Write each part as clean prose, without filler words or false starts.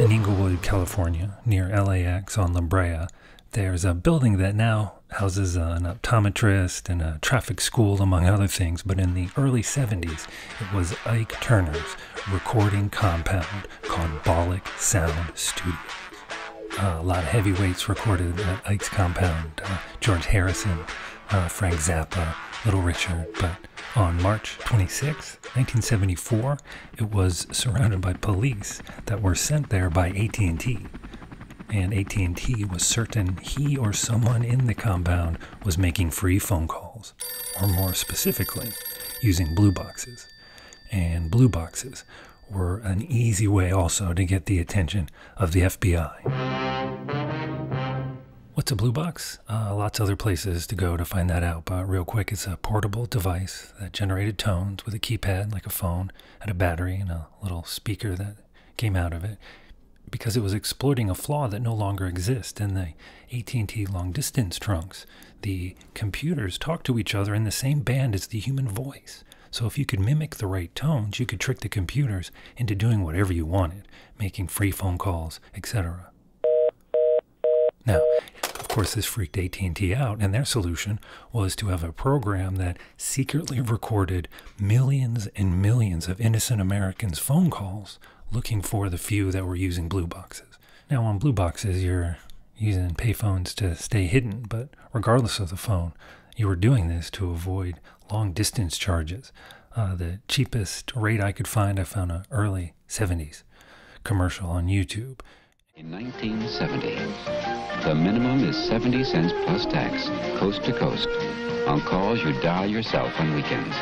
In Inglewood, California, near LAX on La Brea, there's a building that now houses an optometrist and a traffic school, among other things. But in the early 70s, it was Ike Turner's recording compound called Bollock Sound Studio. A lot of heavyweights recorded at Ike's compound. George Harrison, Frank Zappa, Little Richard. But on March 26, 1974, it was surrounded by police that were sent there by at&t. And at&t was certain he or someone in the compound was making free phone calls, or more specifically, using blue boxes. And blue boxes were an easy way also to get the attention of the FBI. What's a blue box? Lots of other places to go to find that out, but real quick, it's a portable device that generated tones with a keypad like a phone, had a battery and a little speaker that came out of it, because it was exploiting a flaw that no longer exists in the at&t long-distance trunks. The computers talk to each other in the same band as the human voice. So if you could mimic the right tones, you could trick the computers into doing whatever you wanted, making free phone calls, etc. Now, of course, this freaked at&t out, and their solution was to have a program that secretly recorded millions and millions of innocent Americans' phone calls looking for the few that were using blue boxes. Now, on blue boxes, you're using payphones to stay hidden, but regardless of the phone, you were doing this to avoid long-distance charges. The cheapest rate I could find, I found an early 70s commercial on YouTube. In 1970, the minimum is 70 cents plus tax, coast to coast, on calls you dial yourself on weekends.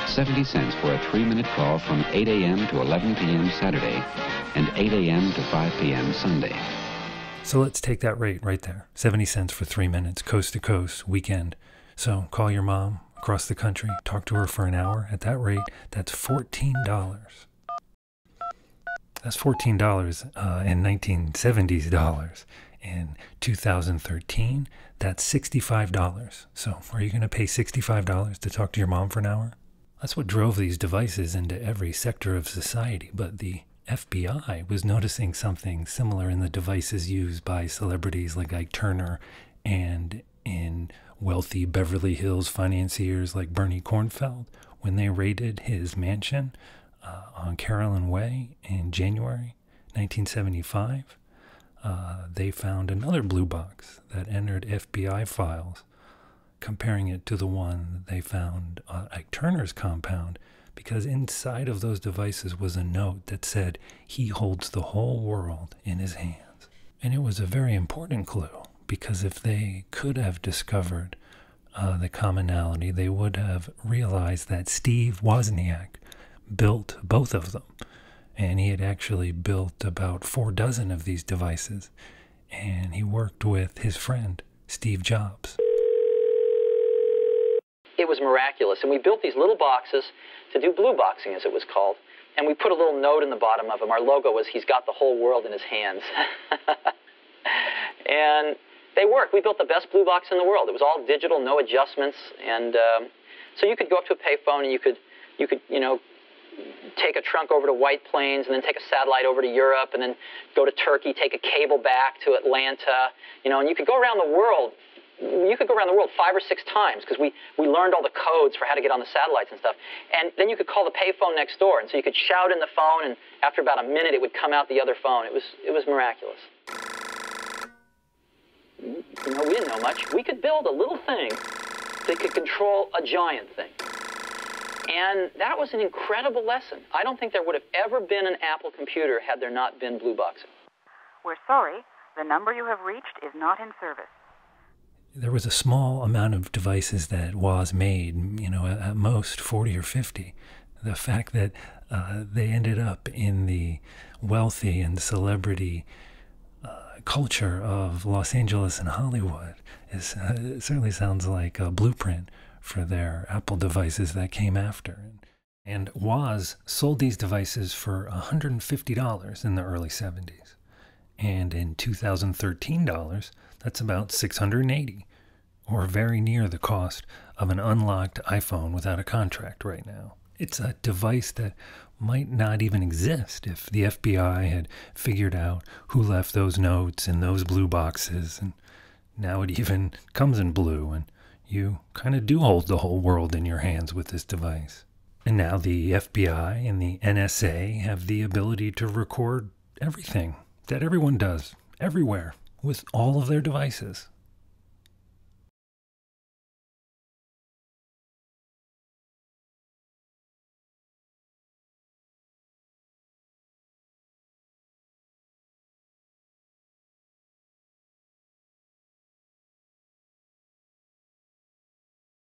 70 cents for a 3-minute call from 8 a.m. to 11 p.m. Saturday and 8 a.m. to 5 p.m. Sunday. So let's take that rate right there. 70 cents for 3 minutes, coast to coast, weekend. So call your mom across the country, talk to her for an hour. At that rate, that's $14. That's $14 in 1970s dollars. In 2013, that's $65. So are you going to pay $65 to talk to your mom for an hour? That's what drove these devices into every sector of society. But the FBI was noticing something similar in the devices used by celebrities like Ike Turner and in wealthy Beverly Hills financiers like Bernie Kornfeld when they raided his mansion on Carolyn Way in January 1975. They found another blue box that entered FBI files, comparing it to the one they found at Ike Turner's compound, because inside of those devices was a note that said he holds the whole world in his hands. And it was a very important clue, because if they could have discovered the commonality, they would have realized that Steve Wozniak built both of them. And he had actually built about 4 dozen of these devices. And he worked with his friend, Steve Jobs. It was miraculous. And we built these little boxes to do blue boxing, as it was called. And we put a little note in the bottom of them. Our logo was, he's got the whole world in his hands. And they worked. We built the best blue box in the world. It was all digital, no adjustments. And so you could go up to a payphone and you could take a trunk over to White Plains and then take a satellite over to Europe and then go to Turkey, take a cable back to Atlanta, and you could go around the world. You could go around the world 5 or 6 times because we learned all the codes for how to get on the satellites and stuff. And then you could call the payphone next door, and so you could shout in the phone, and after about a minute, it would come out the other phone. It was miraculous. We didn't know much. We could build a little thing that could control a giant thing. And that was an incredible lesson. I don't think there would have ever been an Apple computer had there not been blue boxing. We're sorry. The number you have reached is not in service. There was a small amount of devices that Woz made, at most 40 or 50. The fact that they ended up in the wealthy and celebrity culture of Los Angeles and Hollywood it certainly sounds like a blueprint for their Apple devices that came after. And Woz sold these devices for $150 in the early 70s. And in 2013 dollars, that's about $680, or very near the cost of an unlocked iPhone without a contract right now. It's a device that might not even exist if the FBI had figured out who left those notes in those blue boxes. And now it even comes in blue, and you kind of do hold the whole world in your hands with this device. And now the FBI and the NSA have the ability to record everything that everyone does, everywhere, with all of their devices.